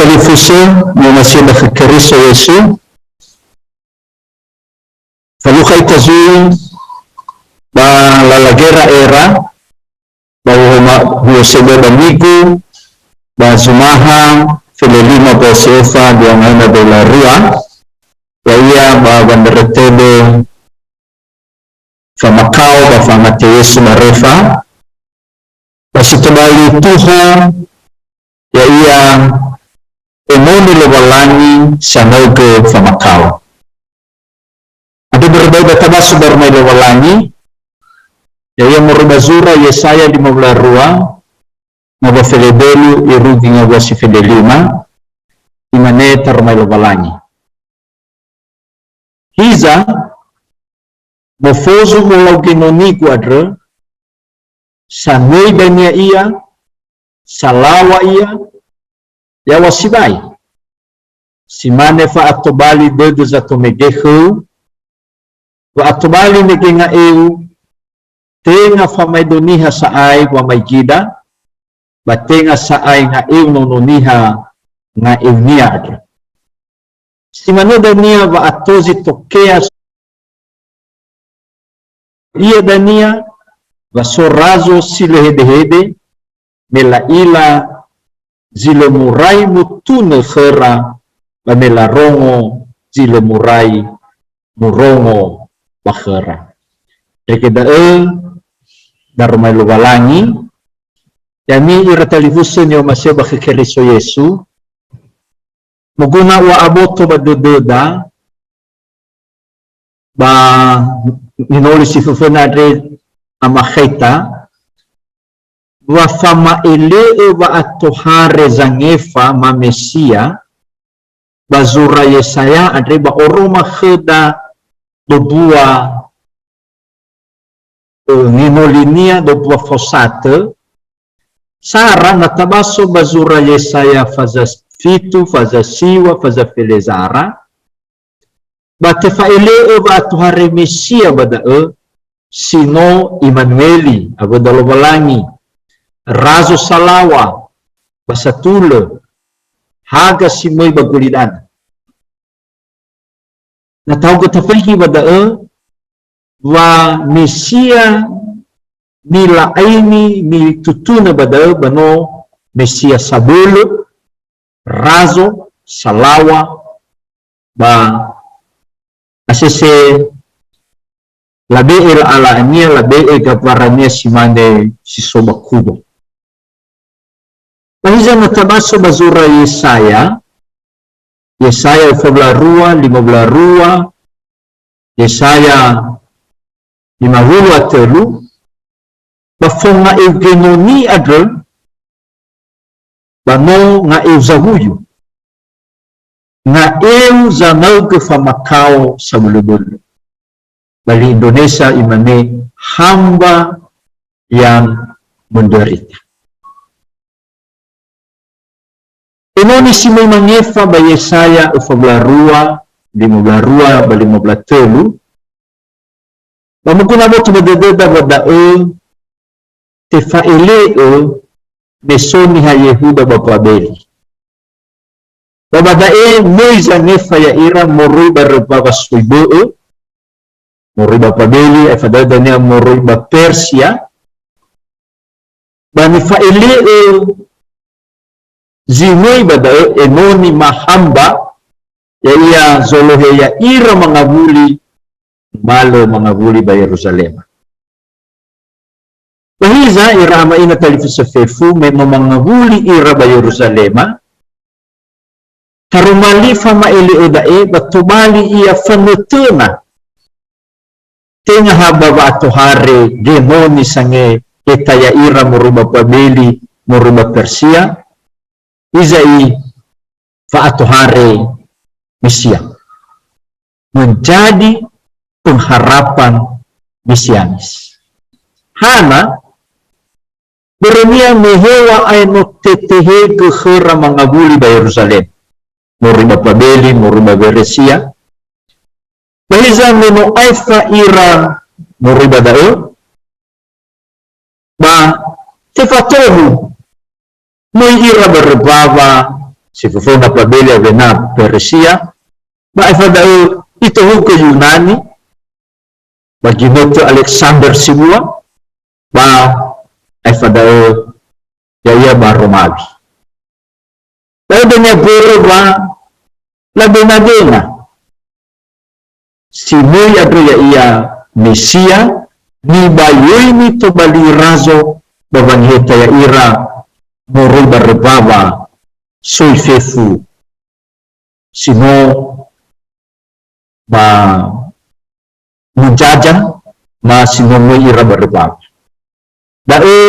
televisão, no nascida de Cristo Jesus, falukay tazul, ba lalagera era, ba huwasebe bamigo, ba zumaha, filelima ba sefa, diangana de la rua, ia ba banderetebe, famakau, ba famateyesu marefa, ba sitabali Tuhan, ya ia emoni lewalangi sanoge famakau. Ada berbeda tabasu bermai lewalangi, ya ia merubazura Yesaya 52, naga Filebelu irugi ngawa si Fidelima, imane tarmai lewalangi. Hiza, mofozu mulau genoni kuadre, sanui dania ia, salawa ia, ya wasibai. Simane fa atobali dedu zato megehu, wa atobali megenga eu, tenga fa maidoniha saai wa maigida, ba tenga saai nga eu nononiha nga eu niadra. Simane dania wa atozi tokea, ia dania, wa sorazo sile hede-hede, mela ila zile murai mutune khera ba mela rongo zile murai murongo bakhera. Dekedae darmai lugalangi yami ira television yo masih bakikeriso Yesu muguna wa aboto badededa ba minoli si fufenadre amakheta wa fama ele wa atohare zangefa ma Mesia bazura Yesaya adreba oroma kheda dodua ninolinia dodua fosate sara natabaso bazura Yesaya faza fitu faza siwa faza felezara batefa ele wa atohare Mesia badae sino Immanueli abadalobalangi Razo Salawa, Basatule, Haga Simoy Bagulidan. Natawag ko tafahi badae, wa Mesia nila aini ni tutuna badae, bano Mesia Sabule, Razo, Salawa, ba asese labe el ala ania, labe e gaparania simane sisoba kubo. Pahiza natabaso bazura Yesaya 52, Yesaya 53, bafonga eugenoni adre, bano nga euzahuyu, nga euzanauge famakao sa mulubulu. Bali Indonesia imane hamba yang menderita. Inoni si may mangefa ba Yesaya 52, 53, bamukuna mo tumadededa wadae, tefaeleo mesoni ha Yehuda bapabeli. Babadae moiza ngefa ya ira morui barababa suiboe, morui bapabeli, efadada niya morui Persia, banifaeleo zimoi badae enoni mahamba ya ia zolohe ya ira mangabuli malo mangabuli ba Yerusalem. Bahiza ira maina talifisa fefu memo mangabuli ira ba Yerusalem. Tarumali fama ele edae batubali ia fanutuna. Tenga haba ba atohare genoni sange etaya ira moruba pabeli moruba Persia. Izai faatohare Mesia menjadi pengharapan mesianis. Hana berenia mehewa aino tetehe kehera mangabuli ba Yerusalem. Moriba pabeli, moriba Persia. Bahiza meno aifa ira moriba dao. Ba tefatohu Mo'ira berbaba si fofona pabele vena Persia, ba ifada ito huko Yunani, bagi noto Alexander Simua, ba ifada yaya ba Romawi. Pero danya buro ba labi na si muy adro ya iya Mesia ni bayoy ni to bali razo babanheta ya ira moro barbaba soy fefu sino ma mujajan ma sino mo ira barbaba dao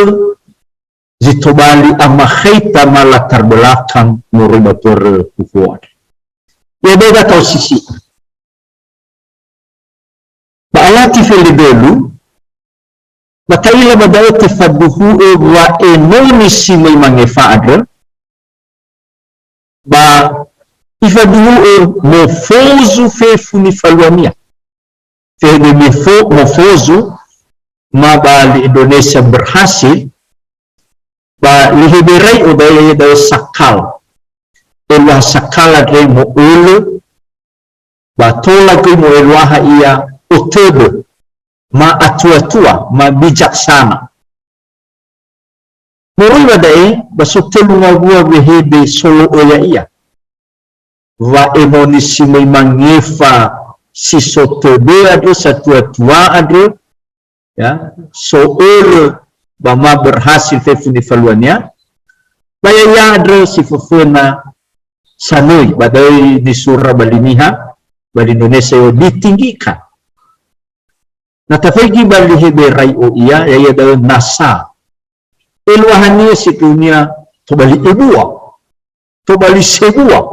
zito bali ang makita malatar belakang moro bator kufuan ya beda tau sisi Baalati Felidelu, mataila badao tifaduhu wa enoni si may mangefaadre, ba ifaduhu mofozu fefu ni faluania. Fede mofozu, mabali Indonesia berhasil, ba lihibiray o daya sakal. Elah sakal adre mo ulu, ba tolak mo elwaha iya, utebe ma atua-tua ma bijaksana murui wadai basutelu ngabua behebe solo oya iya wa emonisi may mangefa si sotebe ado sa tua-tua ado ya so olo ba ma berhasil fefuni faluannya bayaya ado si fufuna sanui badai di surah baliniha bali Indonesia yo ditinggikan. Na tafegi bali heberai o iya yaya daw nasa ilwahan niya si dunia to bali ibua to bali sebua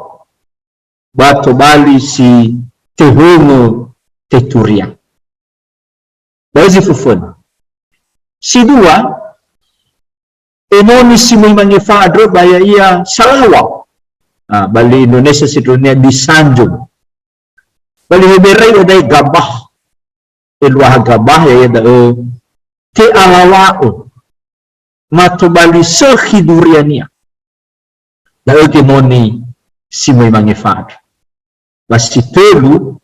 ba to bali si tehono teturia bazi fufun si dua enoni si may manifadro baya iya salawa bali Indonesia si dunia disanjung bali heberai o day gabah ilwah gabah ya dao te alawao matobali sehiduriania dao gemoni si may mangifad basi telu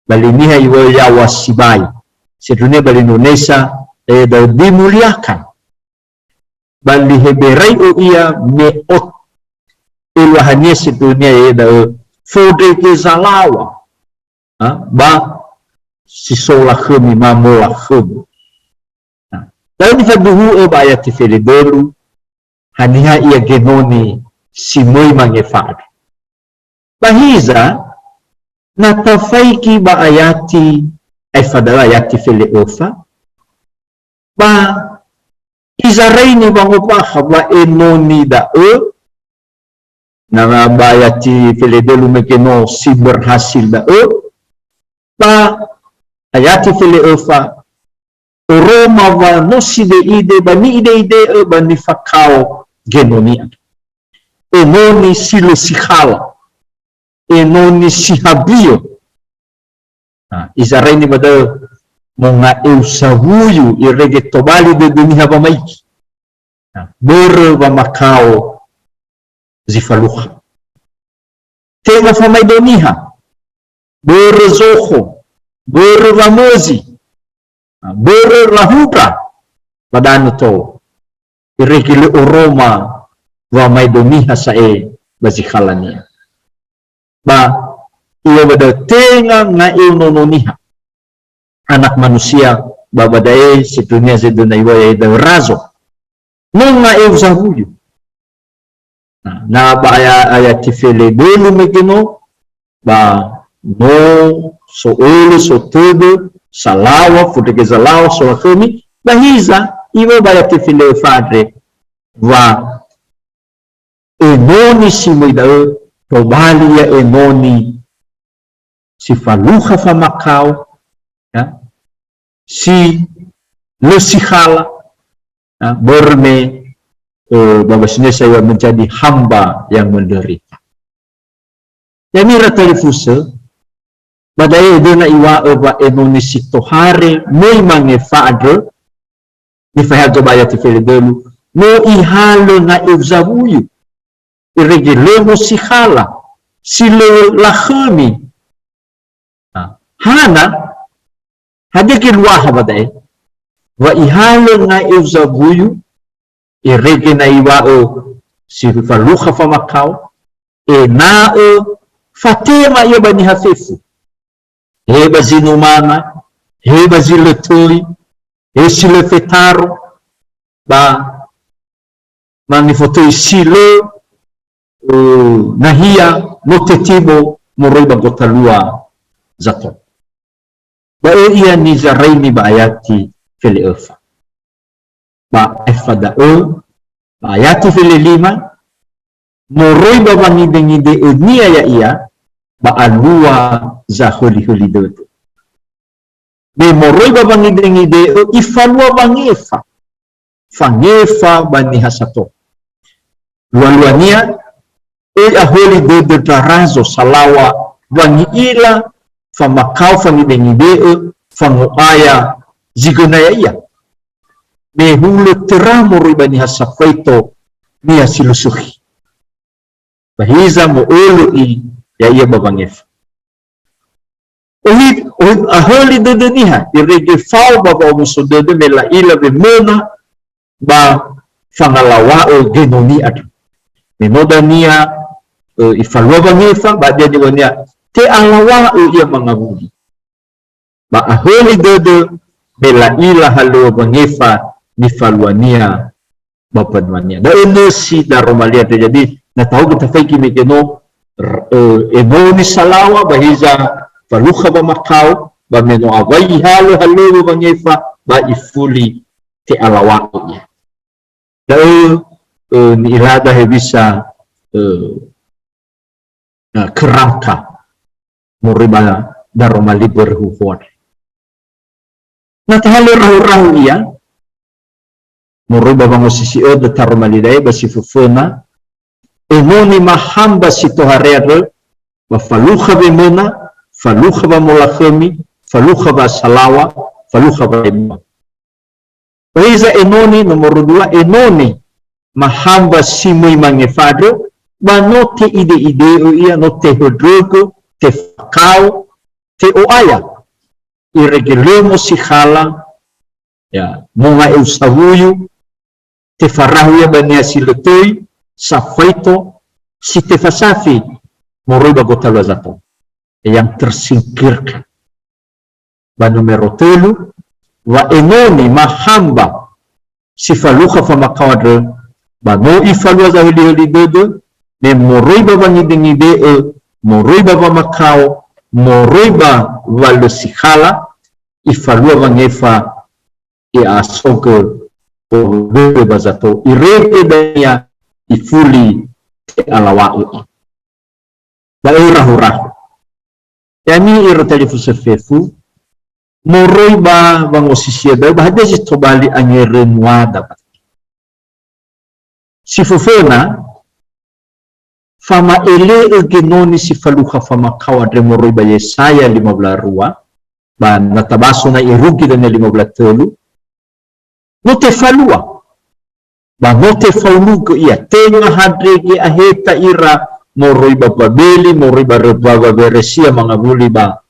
bali niha iwa ya wasibai si dunia bali Indonesia ya dao dimuliakan bali heberai o iya meot ilwahnya si dunia ya dao fode ke zalawa ba si sola khumi mamola khum. Dalam faduhu ba ayati Felidelu haniha ia genoni si muy mangefad. Bahiza natafaiki ba ayati ay fadala ayati Feliofa ba izaraini bangopaha ba enoni da na ba ayati Felidelu mekeno si berhasil da ba ayati Feliofa Roma wa nosi de ide bani ide bani fakao genonia enoni silo sikhala enoni sihabio izareni bada mga eusahuyu irege tobali de dunia bamaiki bere wa makao zifaluha tema famai doniha bere zoho bere ramozi bere rahuta badano to irregile Roma wa may domiha sa bazikhalania ba iyo bada tenga nga ilnononiha anak manusia babadae si dunia zedonaiwa ya razo nung nga eusahuyu na ba ayati Felidelu megeno ba no so ulu so tudo salawa futeke salawa so kumi bahiza iwe bayati Feliofa wa enoni si moidao tobali ya enoni si faluha fa Macau ya si lusikhala borme babasnya saya menjadi hamba yang menderita ya mira telefuse badai dona iwa ba enoni sitohare muy mangefadro ni fahago bayati Felidelu no ihalo na evzabuyu irregilemo sikhala silo lakhmi hana hadiki luaha badai wa ihalo na evzabuyu irege na iwao si faluha fa makau nao fatema ia bani hafifu heba zinumana heba ziletui sile fetaro ba manifotoi silo nahia notetibo moroiba gotalua zato ba ia ni zaraini ba ayati fili efa ba efada ba ayati fili lima moroiba bangide-ngide nia ya ia ba alua za huli-huli dodo be moroiba bangide-ngide ifalua bangefa fangefa bani hasato lualuania aholi dodo darazo salawa wangi ila famakau fangide-ngide fanguaya zigonaya iya mehule teramo ribani hasafaito nia silusuhi bahiza mo'olo ya iya babangefa aholi dodo niha irege fau baba omusododo mela ila bemona ba fangalawao genoni adu menoda nia ifalua bangefa ba dia diwania te alawao ia mangabudi ba aholi dodo mela ila halua bangefa nifaluania bapadwania da enosi da romalia jadi na tahu kita faiki mekeno enoni salawa bahiza faluha ba makau ba meno awai halo bangefa ba ifuli te alawanya da ni irada hebisa kerangka muriba daromali berhuhor na tahalo rahu ia muriba bangosisi de taromali dai basifufuna enoni mahamba sitoharere wa faluha bemona faluha ba molakhemi faluha ba salawa faluha ba imma Waiza enoni nomor 2 enoni mahamba simui mangefado ba note ide-ide ia note hodrogo te fakau te oaya iregelemo sikhala ya munga eusahuyu te farahu ya bani asilotoi safaito si te fasafi moroiba gotalo zato yang tersingkirkan ba numero 3 wa enoni mahamba sifaluha fa makawadre ba no ifalua za hili dodo ne moroiba bangide-ngide moroiba ba makao moroiba walosikhala ifalua bangefa asogo o bazato irete dania ifuli te alawao ba ura yani irotali fusefefu moroiba bangosisia ba bahade jitobali anyerenwada sifufena fama ele genoni sifaluha fama kawadre moroiba Yesaya 15 ba natabaso na irugi dan 15 note falua ba note faulugo ia tenga hadrege aheta ira moroiba Babeli moroiba rebaga beresia mangabuli ba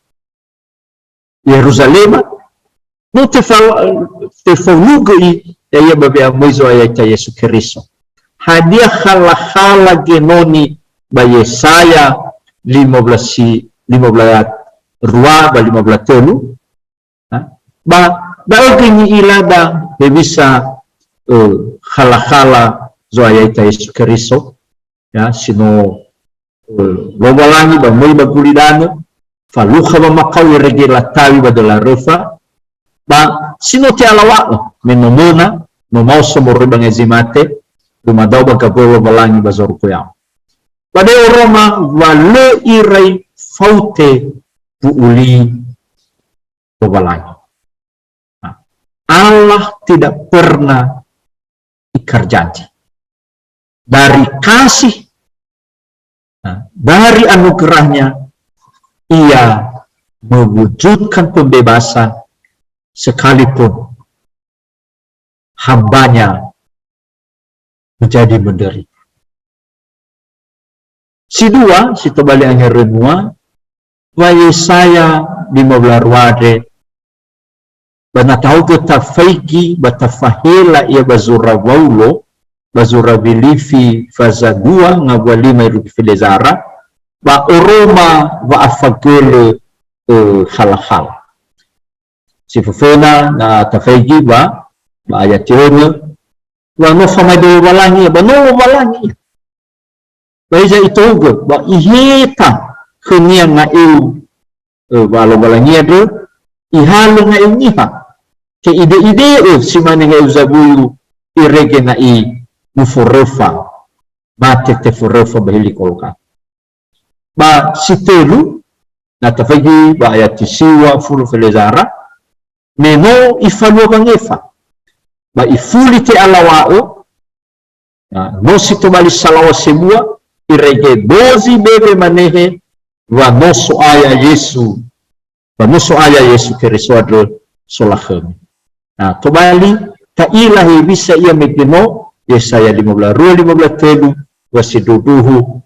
Yerusalema no te faulugo i ya babe amoizo ayata Yesu Kristo hadia khala genoni ba Yesaya 15 rua ba 15 ba ogni ilada bisa khala zo ayata Yesu Kristo ya sino lobalangi ba moi ba gulidano faluha ba makau regela tawi badala refa ba sino te alawa menomona no mauso moriba ngezimate dumadau ba gabolo balangi bazor koyam bade Roma wale irai faute puuli balangi Allah tidak pernah ikar janji dari kasih dari anugerahnya ia mewujudkan pembebasan sekalipun hambanya menjadi menderita. Si dua, si tobali ang renua, wa Yesaya 15 ruade, banatau ke tafaiki batafahela ia bazura waulo, bazura bilifi fazagua ngawalima iruki filezara, ba oroma wa afagele hal-hal. Si fufena na tafaiki ba ayatione, wa no famado walangi, ba no walangi. Baija itogo, ba iheta khenia nga eu walo walangi ado, ihalo nga eu niha. Ke ide-ide si mani nga eu zabuyu irege na muforefa, mate te forefa bahili kolka. Ba si telu, na tafagi ba ayatisiwa fulu felezara, meno ifalua bangefa. Ba ifuli te alawao, no si tobali salawa semua, irege dozi bebe manehe, wa noso aya Yesu, wa noso aya Yesu Keriso adro solakhem. Tobali, ta ilahi bisa ia megeno, Yesaya 15 telu, wasiduduhu,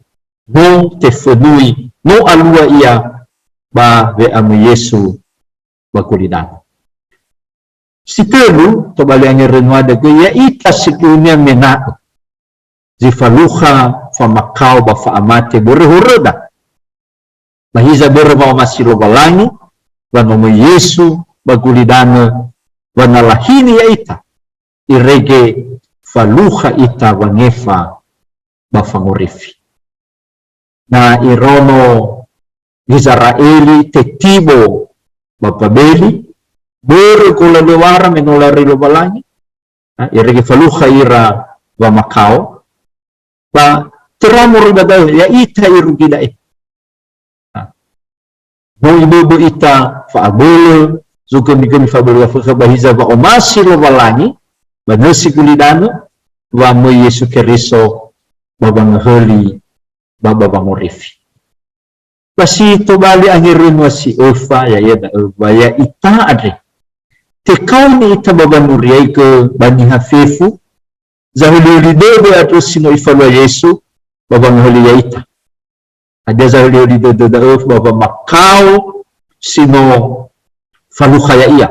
no tefenui, no alua ia, ba ve amu Yesu, bakulidan. Si telu, tobali ang renuada ko, ya ita situnya menako, zifaluha, famakau, ba faamate, borehoreda. Mahiza bore mau masilo balangi, wanomu Yesu, bagulidana, wanalahini ya ita, irege faluha ita wangefa, bafangorifi. Na irono Israeli tetibo bapabeli, bore kula lewara menolari lo balangi, irege faluha ira wamakau, ba teramur ibadaw ya ita irugidae. Mo ibu ita faabolo, zuko mikami faabolo bahiza ba omasi lo balangi, ba nasi kulidano, wa mo Yesu Keriso babang holi, babang orifi. Basi tobali ang irunwa si Ofa, ya ita adre. Tekau ni ita babang muriay ke bani hafefu, zahuli dodo atau sino ifalwa Yesu, babang holi ya ita. Ada zahuli dodo daof babang makau, sino faluha ya iya.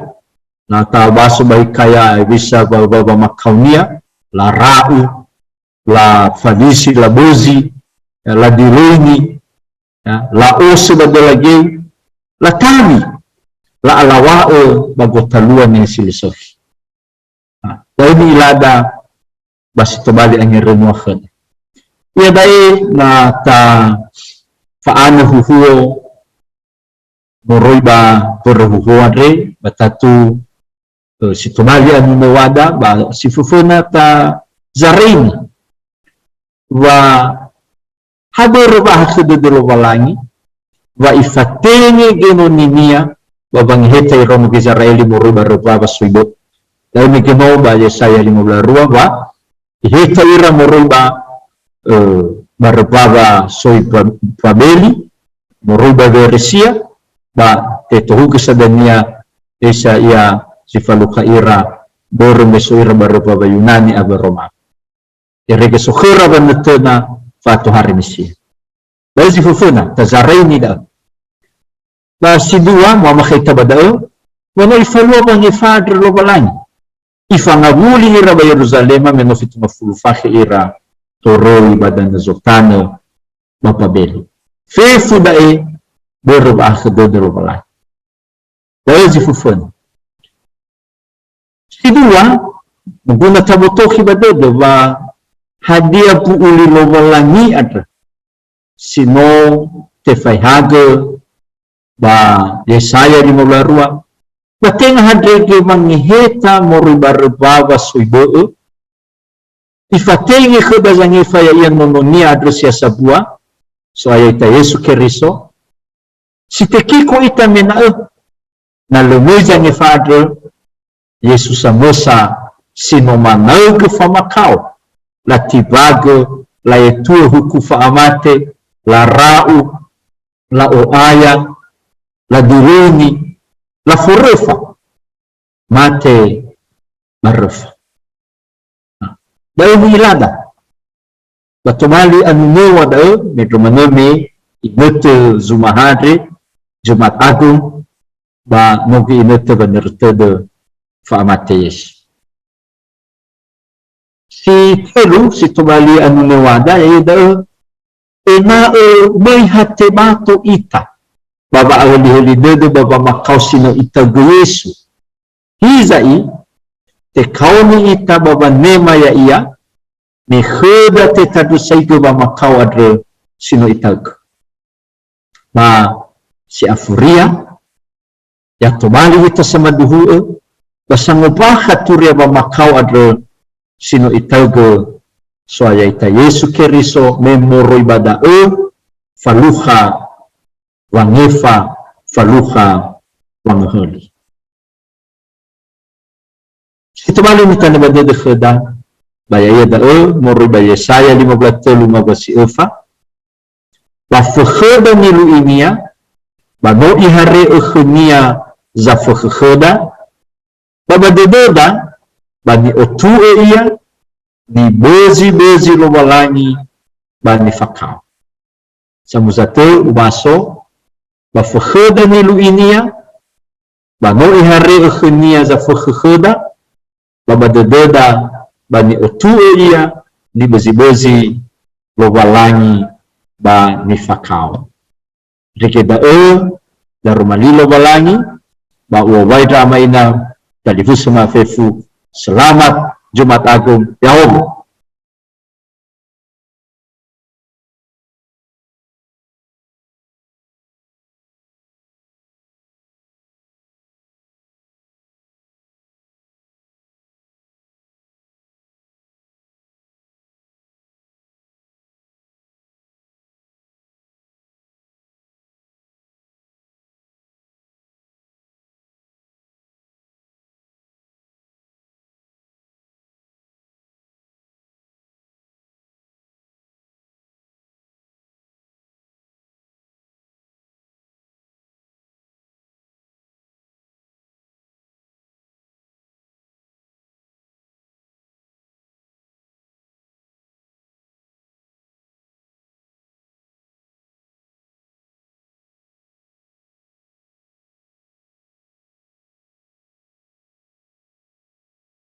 Na tabaso baik kaya bisa babang makau niya, la rau, la fadisi, la bozi, la direni, la ose badalagi, la tami, la alawao bagotaluan ng silisofi. Dahil ni ilada, basi tobali ang irenuahan. Iya dahil na ta faano huhuo, moroy ba huhuo adre, batatu si tobali ang nawada, ba si fufuna ta zarin, wa hadoro ba hakududolo walangi, wa ifatenge genoninia, babang heta irono Israeli moroy ba rupa ba suibo. Dahil may ginawa ba Yesaya 15 ba, iheta ira moroy ba barababa soy pabeli, moroy ba veresia, ba tetohuga sa dania, esa ia si faluka ira, boro meso ira barababa Yunani aba Roma. Irege sokhera ba natona, fato hari misia. Dahil si fufuna, tazaray nila. Ba si dua, mamakita ba daw, wano ifalwa bang ifadre lo balangi. Ifangabuli ira ba Yerusalema, menofit mafulufahe ira, toroi badan na zotano, mapabeli. Fefu dae, boro ba akadodo lo balangi. Dahil si fufuna. Si dua, maguna tabotoki ba dodo, ba hadia pu uli lo balangi adra. Sino tefaihaga, ba Yesaya 15 bateng hadrege mangheta moribarababa suibo ifatenge khobazange faya yan nononia adres ya sabua so ayata Yesu Keriso sitekiko ita mena na lumoja nge fadre Yesu samosa sino manau ke famakau la tibago la etu huku faamate la rau la oaya la diruni, la forefa, mate marefa. Dahil ilada, batumali anu newa da medro manome inete zumahadre Jumat Agung ba mogi inete benertede faamateyes si telu si tumali anu newada ya da ena mehate bato ita baba awali dede baba makau sino ita Yesu hizai te kauni ita baba nema ya iya me kheda te tadu saigo ba makau adre sino itag ba si afuria ya tumali ita sama duhu basangubah haturia ba makau adre sino itag soaya ita Yesu Keriso memoro ibadah faluha wangefa faluha wangeheli itu malu minta nabade de kheda bayaya da moro bayaya saya 15 efa wa kheda nilu inia ba no ihare khnia za kheda baba dededa bani otu iya ni bezi lo walangi bani fakau samuzate ubaso ba kheda nilu inia ba no ihare khnia za kheda baba dededa bani otu iya ni bezi lo walangi ba ni fakau rikeda da rumalilo walangi ba waida maina talifu sama fefu selamat Jumat Agung ya om